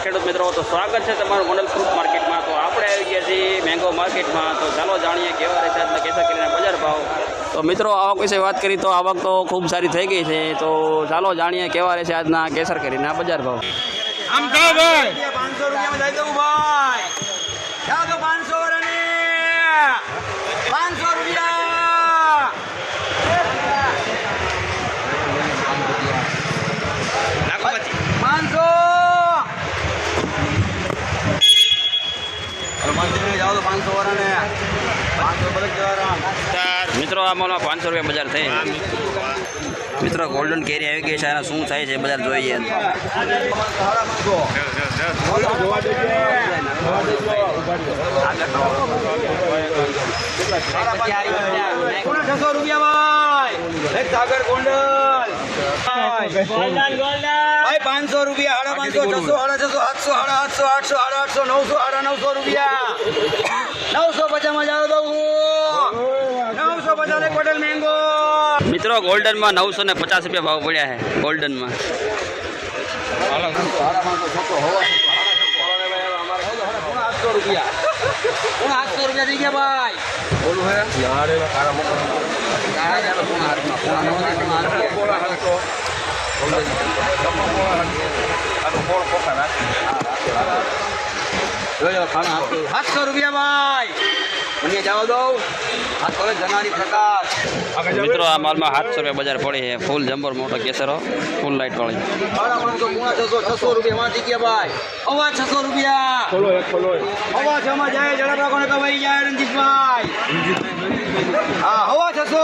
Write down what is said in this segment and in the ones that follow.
ખેડૂત મિત્રો, તો સ્વાગત છે તમારું મોડલ ફ્રૂટ માર્કેટમાં। તો આપણે આવી ગયા છીએ મેંગો માર્કેટમાં। તો ચાલો જાણીએ કેવા રહેશે આજના કેસર કેરીના બજાર ભાવ। તો મિત્રો, આવક વિશે વાત કરી તો આવક તો ખૂબ સારી થઈ ગઈ છે। તો ચાલો જાણીએ કેવા રહેશે આજના કેસર કેરીના બજાર ભાવ। આમ કહો ભાઈ 500 રૂપિયામાં દઈ દઉં ભાઈ, જાઓ તો 500 વાળાને 500 રૂપિયા। 500 જાઓ તો 500 વાળાને 500 બલક જવાના। મિત્રો, આ માલમાં 500 રૂપિયા બજાર થઈ। મિત્રો, ગોલ્ડન કેરી આવી ગઈ છે, આના શું થાય છે બજાર જોઈએ। સાગર ગોંડલ ભાઈ 500 રૂપિયા, 550, 600, 700, 800, 800, 800, 900, 900 રૂપિયા, 950 માં જાવ દઉં 950 પટેલ મેંગો। મિત્રો, ગોલ્ડનમાં 950 રૂપિયા ભાવ પડ્યા છે ગોલ્ડનમાં। 800 રૂપિયા થઈ ગયા ભાઈ। બોલું હે યાર એ કારા મોકો ₹700 રૂપિયા ભાઈ, મને જવા દો। મિત્રો, આ માલમાં 700 રૂપિયા બજાર પડી છે। ફૂલ જમ્બર મોટો કેસરો, ફૂલ લાઇટ વાળી। 600 રૂપિયા માંથી ગયા ભાઈ, અવા 600 રૂપિયા હવા છમાં જાય જડા રાખોને કવાઈ જાય રણજીતભાઈ। હા, હવા 600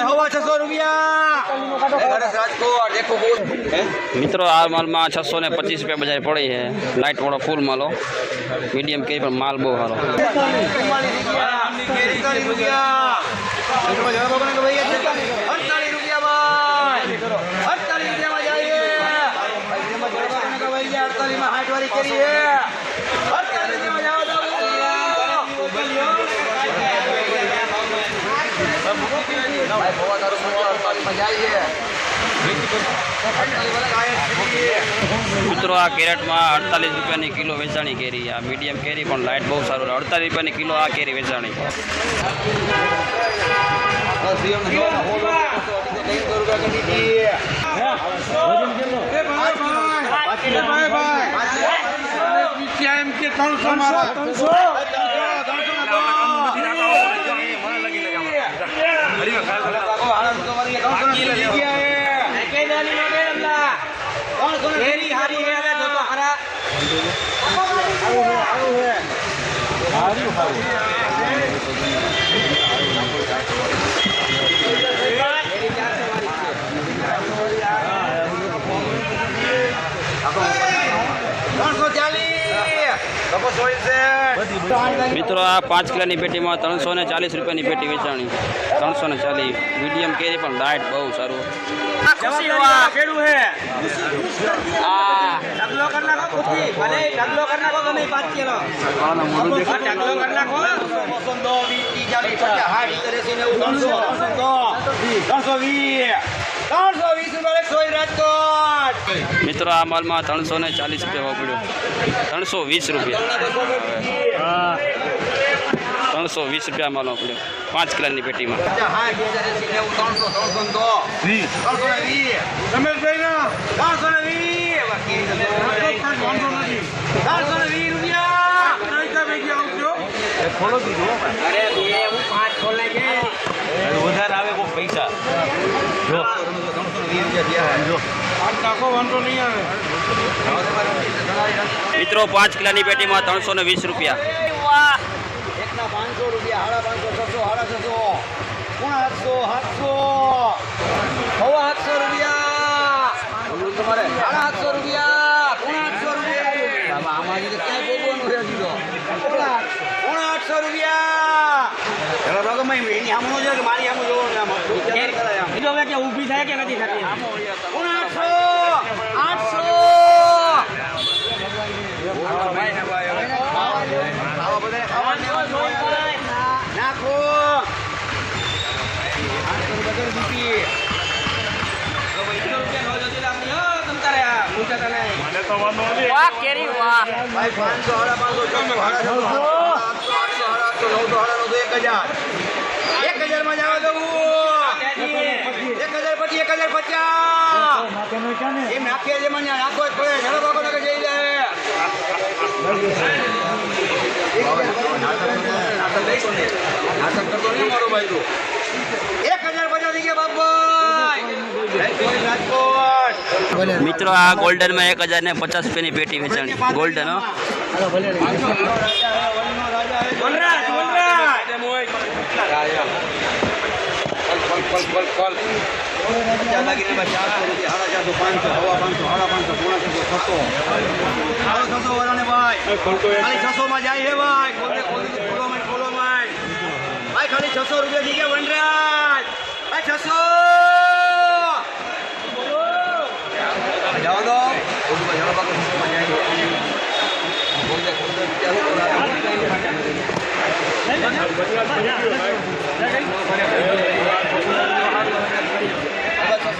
હવા 600 રૂપિયા। મિત્રો, આ માલમાં 625 રૂપિયા બજાર પડી છે। લાઇટ વાળો ફૂલ માલો, મીડિયમ કેરી પણ માલ બહુ સારો। 48 રૂપિયા મિત્રો, આ કેરેટમાં 48 રૂપિયાની કિલો વેચાણી કેરી। આ મીડિયમ કેરી પણ લાઇટ બહુ સારું। 48 રૂપિયાની કિલો આ કેરી વેચાણી। મિત્રો, આ 5 કિલોની પેટીમાં 340 રૂપિયાની પેટી વેચાણી। 340 મીડિયમ કેરી પણ લાઇટ બહુ સારું। મિત્રો, આ માલમાં 340 રૂપિયા ભાવ પડ્યો। 320 રૂપિયા 320 રૂપિયા માલમાં પડ્યો 5 કિલોની પેટીમાં। વધારે આવે કોઈ પૈસા મિત્રો, 5 કિલોની પેટીમાં 320 રૂપિયા। 500 રૂપિયા, 550, 600, 700, 700 રૂપિયા, તમારે 700 રૂપિયા, 800 રૂપિયા। આમાં ક્યાંય બોલવાનું છે હજી તો 800 રૂપિયા। ચલો ભાગો એની આમ છે કે મારી આમ જોવો કે ઊભી થાય કે નથી થતી। 800 800 વાહ કેરી વાહ. ભાઈ 500, 550, 600, 700, 800, 900, 1000, 1000 માં જાવ દઉં 1000 પછી 1050 એમ નાખીએ છે મને નાખો જ પડે ઝડપ ભાગો લાગે જઈ જાય નાટક કરતો નહીં મારો ભાઈ તું 1050 થઈ ગયા બાપભાઈ રાજકોટ મિત્રો આ ગોલ્ડનમાં 1050 રૂપિયાની પેટી વેચાણી ગોલ્ડન હો. ખાલી 600 રૂપિયા થઈ ગયા વનરાજ ભાઈ 600 જાઓ તો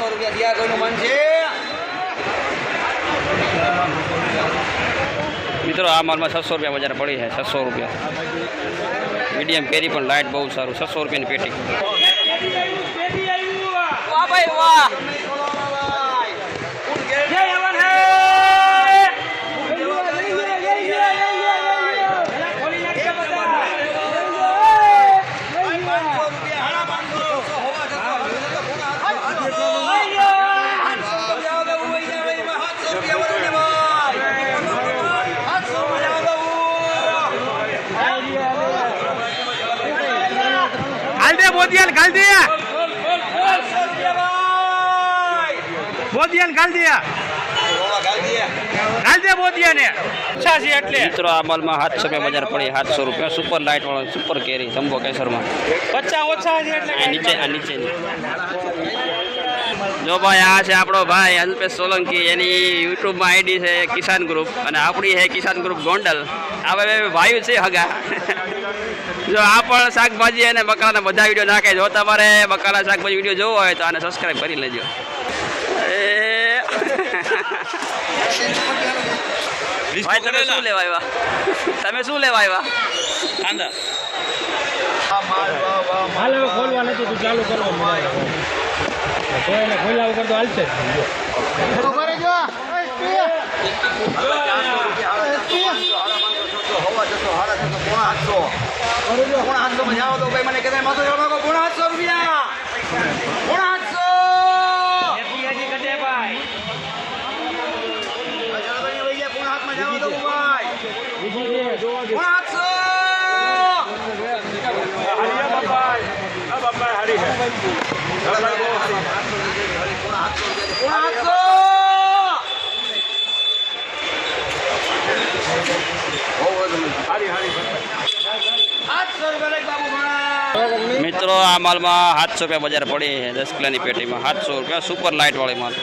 રૂપિયા દિયા કોઈનું મન છે મિત્રો આ માલમાં 600 રૂપિયા બજાર પડી છે 600 રૂપિયા. મીડિયમ કેરી પણ લાઇટ બહુ સારું 600 રૂપિયાની પેટી. વાહ ભાઈ વાહ. બોધિયાન ગાલ દે બોધિયાન ગાલ દે બોધિયાને 86 એટલે મિત્રો આ માલમાં 700 રૂપિયા બજાર પડી 700 રૂપિયા સુપર લાઇટ વાળો સુપર કેરી જમ્બો કેસરમાં 50 ઓછા છે એટલે આ નીચે જો ભાઈ આ છે આપણો ભાઈ અલ્પેશ સોલંકી એની યુટ્યુબમાં આઈડી છે કિસાન ગ્રુપ અને આપણી છે કિસાન ગ્રુપ ગોંડલ. આ ભાઈ છે હગા. જો આ પણ શાકભાજી અને બકાલાના બધા વિડીયો નાખે. જો તમારે બકાલા શાકભાજી વિડીયો જોવો હોય તો આને સબસ્ક્રાઈબ કરી લેજો. ભાઈ તમે શું લેવા આવ્યા? તમે શું લેવા આવ્યા? કાંદા. હાલ હવે ખોલવા નથી તું ચાલુ કરવા તો એને ખોલ્યા વગર તો હાલશે મને કહેતા માથું જવા 750 રૂપિયા મિત્રો આ માલમાં 700 રૂપિયા બજાર પડી છે 10 કિલોની પેટીમાં 700 રૂપિયા સુપર લાઇટ વાળી માલ.